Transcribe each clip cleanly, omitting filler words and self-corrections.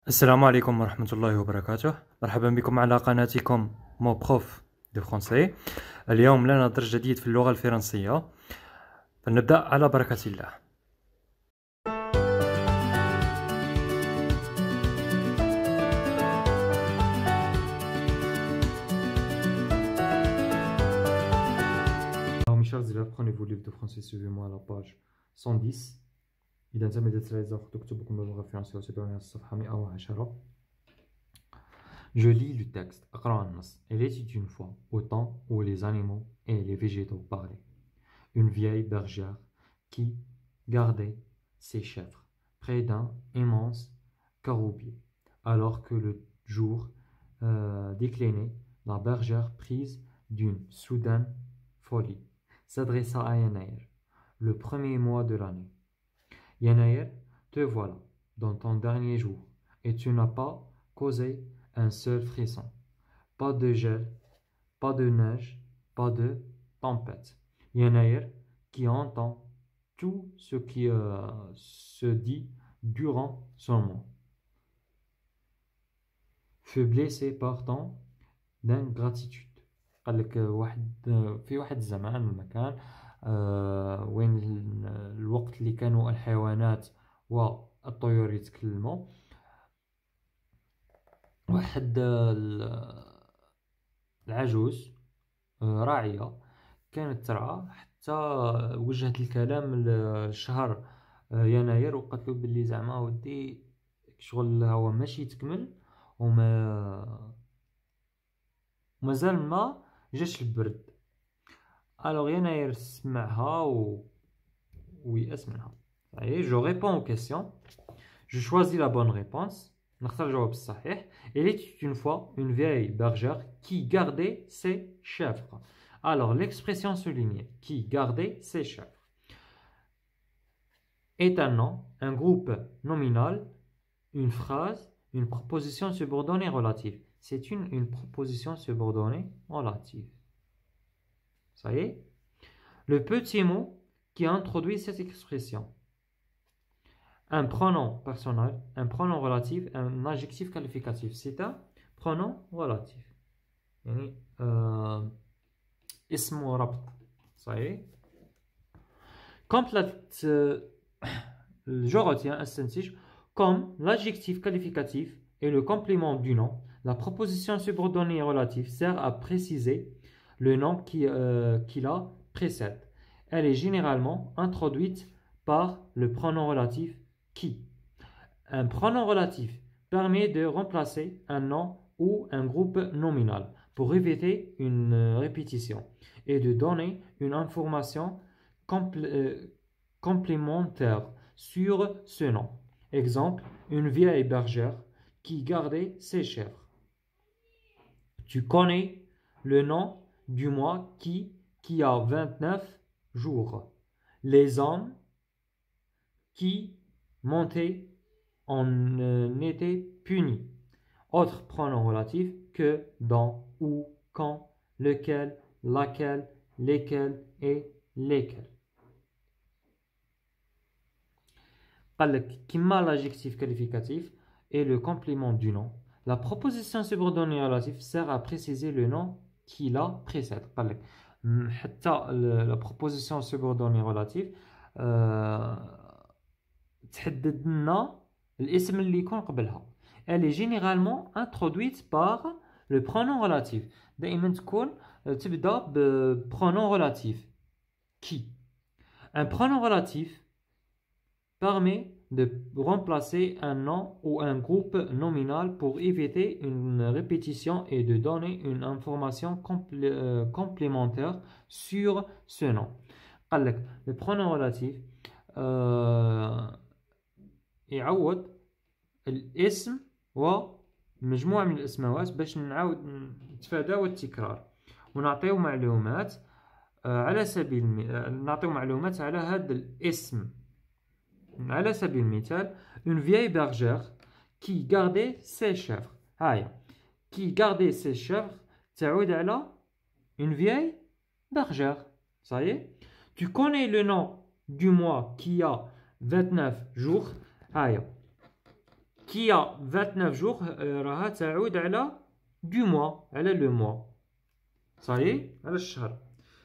السلام عليكم ورحمة الله وبركاته. مرحبا بكم على قناتكم مو بروف دو فرونسي. اليوم لنا درس جديد في اللغة الفرنسية، فلنبدأ على بركة الله. Mes chers élèves, prenez vos livres de français, suivez-moi à la page 110. إذا تمدت الإضافة تكتبكم اللغة الفرنسية وتابعوني على الصفحة 110. Je lis le texte. Il était une fois, au temps où les animaux et les végétaux parlaient, une vieille bergère qui gardait ses chèvres près d'un immense caroubier. Alors que le jour déclinait, la bergère, prise d'une soudaine folie, s'adressa à Yanaïr, le premier mois de l'année. Yanaïr, te voilà dans ton dernier jour, et tu n'as pas causé un seul frisson. Pas de gel, pas de neige, pas de tempête. Yanaïr, qui entend tout ce qui se dit durant son mois, fut blessé par tant d'ingratitude. قال لك في واحد الزمان والمكان وين الوقت اللي كانوا الحيوانات والطيور يتكلموا، واحد العجوز راعية كانت ترعى حتى وجهت الكلام لشهر يناير وقالت له باللي زعما ودي شغل هو ماشي تكمل ومازال ما جاش البرد. الوغ يناير سمعها ويأس منها. جو ريبون aux questions. Je choisis la bonne réponse. نختار الجواب الصحيح. Il était une fois une vieille bergère qui gardait ses chèvres. Alors l'expression soulignée qui gardait ses chèvres est un nom, un groupe nominal, une phrase, une proposition subordonnée relative. C'est une proposition subordonnée relative. Ça y est. Le petit mot qui introduit cette expression. Un pronom personnel, un pronom relatif, un adjectif qualificatif. C'est un pronom relatif. يعني اسم وربط. صحيح. Complète. Je retiens استنتج comme l'adjectif qualificatif et le complément du nom. La proposition subordonnée relative sert à préciser le nom qui la précède. Elle est généralement introduite par le pronom relatif qui. Un pronom relatif permet de remplacer un nom ou un groupe nominal pour éviter une répétition et de donner une information complémentaire sur ce nom. Exemple, une vieille bergère qui gardait ses chèvres. Tu connais le nom du mois qui a 29 jours. Les hommes qui montaient en étaient punis. Autre pronom relatif que dans, où, quand, lequel, laquelle, lesquels et lesquels. Kima l'adjectif qualificatif et le complément du nom. La proposition subordonnée relative sert à préciser le nom qui la précède. La proposition subordonnée relative تحدد لنا الاسم اللي يكون قبلها. Elle est généralement introduite par le pronom relatif. دائما تكون تبدا بpronom relatif qui. Un pronom relatif permet de remplacer un nom ou un groupe nominal pour éviter une répétition et de donner une information complémentaire sur ce nom. Le pronom relatif يعوض الاسم ومجموعة من الاسماوات باش نعاود نتفاداو التكرار ونعطيو معلومات على سبيل نعطيو معلومات على هذا الاسم. على سبيل المثال une vieille bergère qui gardait ses chèvres. هاي qui gardait ses chèvres تعود على une vieille bergère. Ça y est. Tu connais le nom du mois qui a 29 jours. هاي qui a 29 jours راها تعود على du mois, على le mois. Ça y est, على الشهر.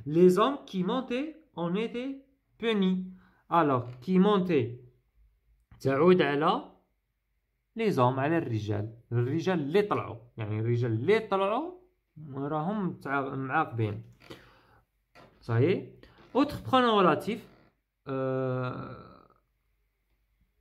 Les hommes qui montaient en étaient punis. Alors, qui montaient تعود على les hommes, على الرجال. الرجال اللي طلعوا. يعني الرجال اللي طلعوا راهم معاقبين. Ça y est. Autre pronom relatif.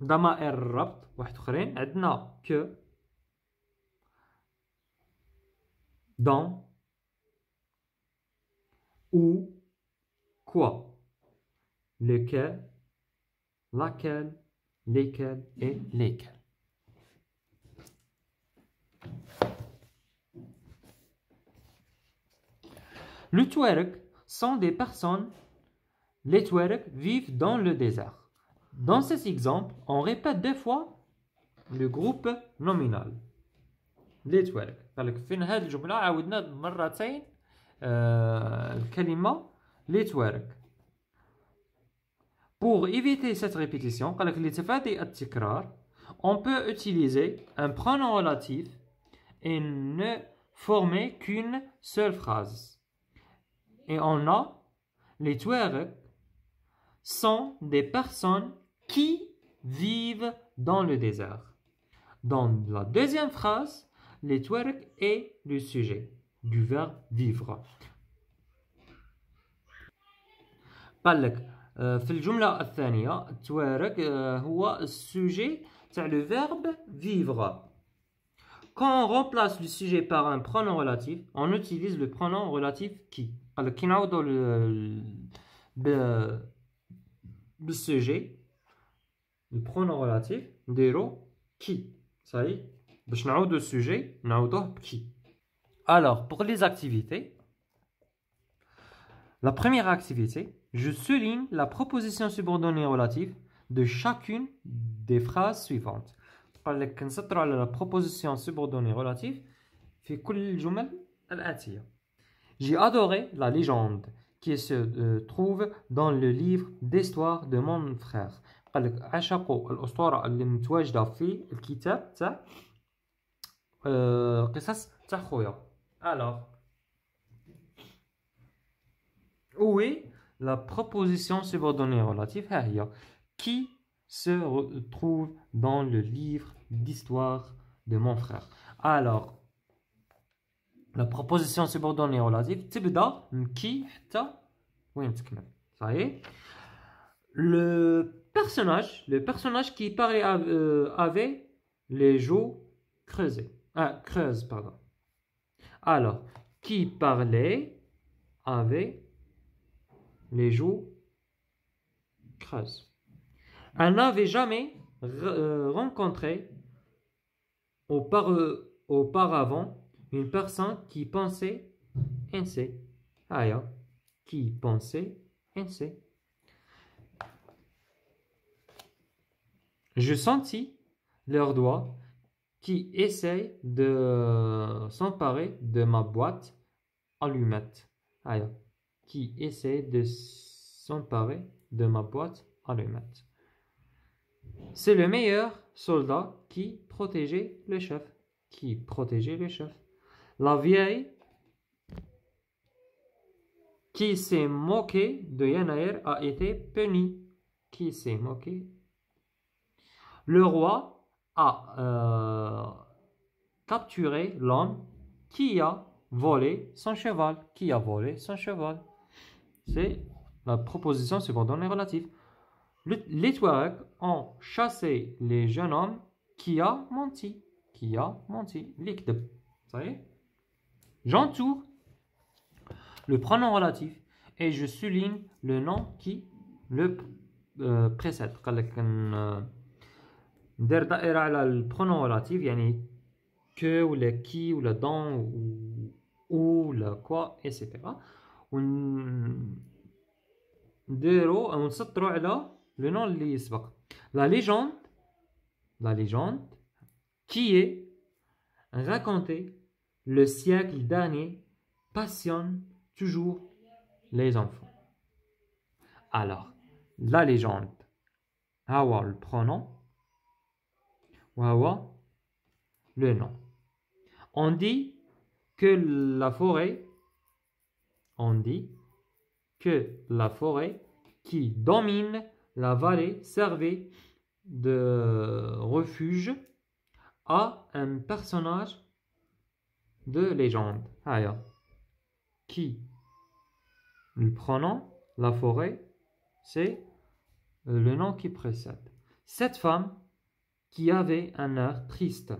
ضمائر الربط واحد اخرين عندنا que, dans, où, quoi, lequel, laquelle, lesquels et lesquels. Les Touaregs sont des personnes. Les Touaregs vivent dans le désert. Dans cet exemple, on répète deux fois le groupe nominal. Les Touaregs. قالك في هذه الجملة عاودنا مرتين الكلمة les Touaregs. Pour éviter cette répétition, قالك لتفادي التكرار, on peut utiliser un pronom relatif et ne former qu'une seule phrase. Et on a les Touaregs sont des personnes qui vivent dans le désert. Dans la deuxième phrase, les Touaregs est le sujet du verbe vivre. بالك في الجملة الثانية التوارق هو السوجي تاع le verbe vivre. Quand on remplace le sujet par un pronom relatif, on utilise le pronom relatif qui. قالك كي نعوضو بالsujet le pronom relatif نديرو qui. Ça y est, باش نعوضو السوجي نعوضوه بكي. Alors, pour les activités, la première activité, je souligne la proposition subordonnée relative de chacune des phrases suivantes. قال لك كنسطروا على la proposition subordonnée relative في كل الجمل الآتية. J'ai adoré la légende qui se trouve dans le livre d'histoire de mon frère. قال لك عشقوا الأسطورة اللي متواجدة في الكتاب تاع قصص تاع خويا. Alors, où est la proposition subordonnée relative qui se trouve dans le livre d'histoire de mon frère. Alors, la proposition subordonnée relative تبدا من كي حتى وين تكمل. Ça y est. Le personnage qui parlait avait les joues creusées. Creuse, pardon. Alors, qui parlait avait les joues creuses. Elle n'avait jamais rencontré auparavant une personne qui pensait ainsi. Qui pensait ainsi. Je sentis leurs doigts qui essayent de s'emparer de ma boîte allumette. Qui essaie de s'emparer de ma boîte allumette. C'est le meilleur soldat qui protégeait le chef. Qui protégeait le chef. La vieille qui s'est moquée de Yanaïr a été punie. Qui s'est moqué. Le roi a capturé l'homme qui a volé son cheval. Qui a volé son cheval. C'est la proposition subordonnée relative. Les Touaregs ont chassé les jeunes hommes qui a menti. Qui a menti. L'ikdeb. Ça y est. J'entoure le pronom relatif et je souligne le nom qui le précède. قال لك ندير دائرة على البرونون relatif يعني que ولا qui ولا dans ou ولا quoi etc. نديرو أو نسطرو على le nom اللي يسبق. La légende qui est racontée le siècle dernier passionne toujours les enfants. Alors, la légende, le pronom وهو le nom. On dit que la forêt qui domine la vallée servait de refuge à un personnage de légende. Qui? Le pronom, la forêt, c'est le nom qui précède. Cette femme qui avait un air triste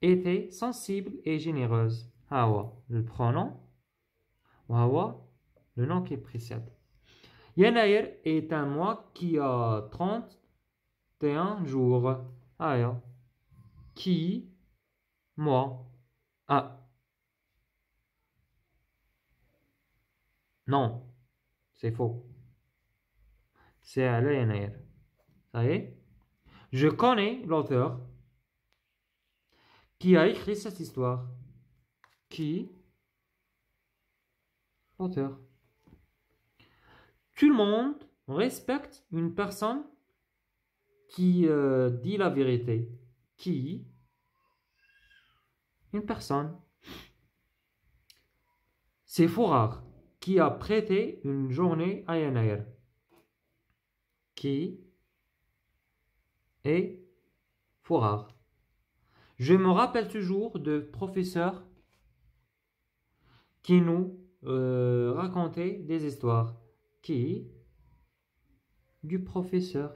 était sensible et généreuse. Le pronom, le nom qui précède. Yanaïr est un mois qui a 31 jours. Qui? Moi. Non, c'est faux. C'est Ala Yanaïr. Ça y est? Je connais l'auteur qui a écrit cette histoire. Qui? L'auteur. Tout le monde respecte une personne qui dit la vérité. Qui? Une personne. C'est Fourard qui a prêté une journée à Yanaïr. Qui est Fourard. Je me rappelle toujours de professeurs qui nous racontaient des histoires. Qui? Du professeur.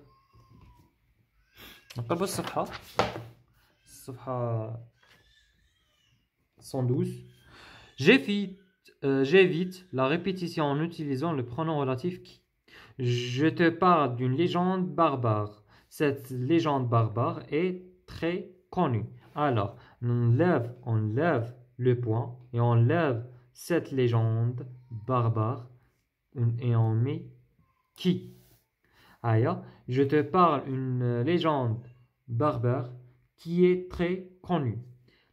نقرب الصفحة 112. J'évite la répétition en utilisant le pronom relatif qui. Je te parle d'une légende barbare. Cette légende barbare est très connue. Alors, on lève le point et on lève cette légende barbare et on met qui. Je te parle d'une légende barbare qui est très connue.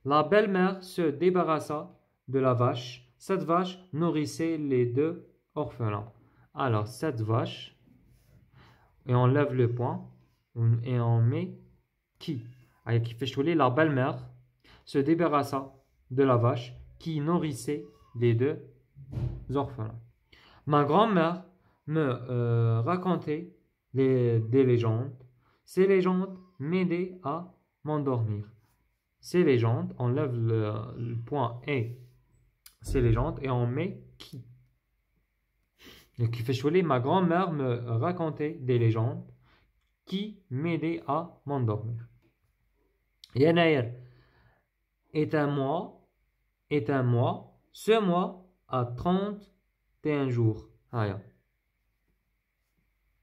La belle-mère se débarrassa de la vache. Cette vache nourrissait les deux orphelins. Alors, cette vache, et on lève le point et on met qui. La belle-mère se débarrassa de la vache qui nourrissait les deux orphelins. Ma grand-mère me racontait des légendes. Ces légendes m'aidaient à m'endormir. Ces légendes, on lève le point et ces légendes et on met qui. Ma grand-mère me racontait des légendes qui m'aidaient à m'endormir. Yanaïr est un mois. Ce mois a 31 jours.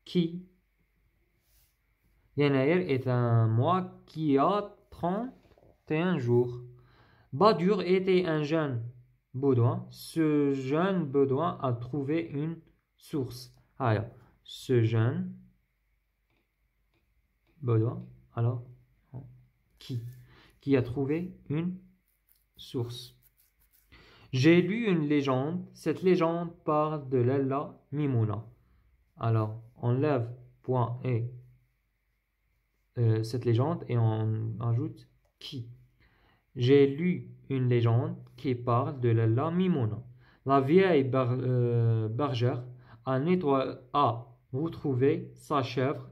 Qui? Yanaïr est un mois qui a 31 jours. Badur était un jeune bédouin. Ce jeune bédouin a trouvé une source. Ce jeune bédouin, alors, qui a trouvé une source. J'ai lu une légende. Cette légende parle de Lalla Mimouna. Alors, on lève point et cette légende et on ajoute qui. J'ai lu une légende qui parle de Lalla Mimouna. La vieille bergère a retrouvé sa chèvre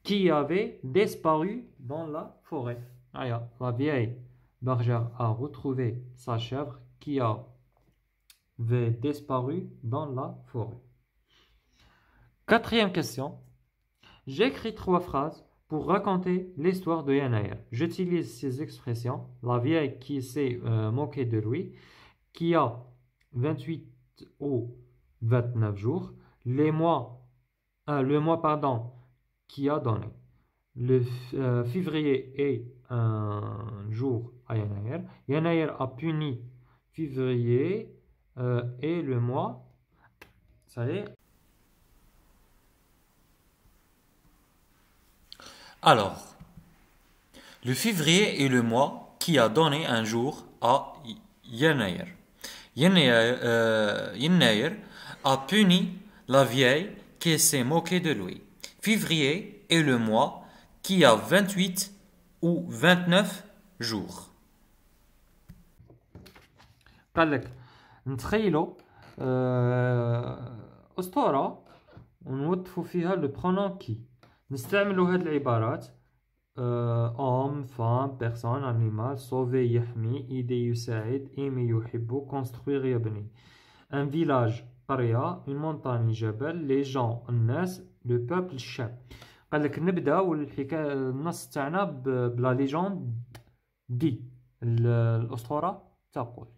qui avait disparu dans la forêt. La vieille bergère a retrouvé sa chèvre qui avait disparu dans la forêt. Quatrième question. J'écris 3 phrases pour raconter l'histoire de Yanaïr. J'utilise ces expressions. La vieille qui s'est moquée de lui, qui a 28 ou 29 jours. Le mois, qui a donné. Le février est un jour à Yanaïr. Yanaïr a puni février et le mois. Ça y est. Alors, le février est le mois qui a donné un jour à Yanaïr. Yanaïr a puni la vieille qui s'est moqué de lui. Février est le mois qui a 28 ou 29 jours. قال لك نتخيلوا أسطورة ونوظفوا فيها لو برونون كي. نستعملوا هاد العبارات homme, femme, personne, animal, sauver يحمي, aider يساعد, aimer يحب, construire يبني. Un village قرية, une montagne جبل, les gens الناس, le peuple الشعب. قال لك نبداو الحكاية النص تاعنا بلا ليجوند دي الأسطورة تقول.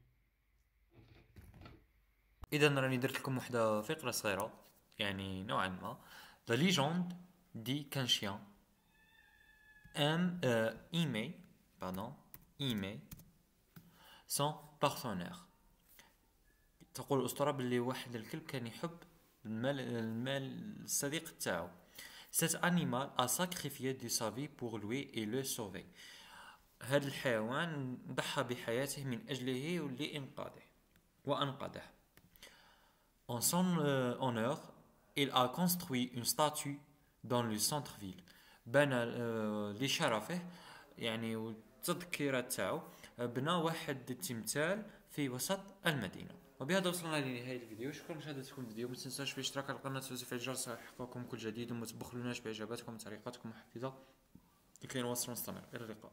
إذا راني درت لكم وحدة فقرة صغيرة يعني نوعا ما. La légende dit qu'un chien aimait son partenaire. تقول الأسطورة باللي واحد الكلب كان يحب المال الصديق تاعو. Cet animal a sacrifié de sa vie pour lui et le sauver. هذا الحيوان ضحى بحياته من أجله وأنقذه. En son honneur, il a construit une statue dans le centre-ville. بنى لشرفه يعني والتذكرة تاعو بنى واحد التمثال في وسط المدينة. وبهذا وصلنا لنهاية الفيديو. شكرا لمشاهدتكم الفيديو. ما تنساش في الاشتراك على القناة وتفعيل الجرس ليحققكم كل جديد وما تبخلوناش بإعجاباتكم وتعليقاتكم محفزة لكي نواصل ونستمر. إلى اللقاء.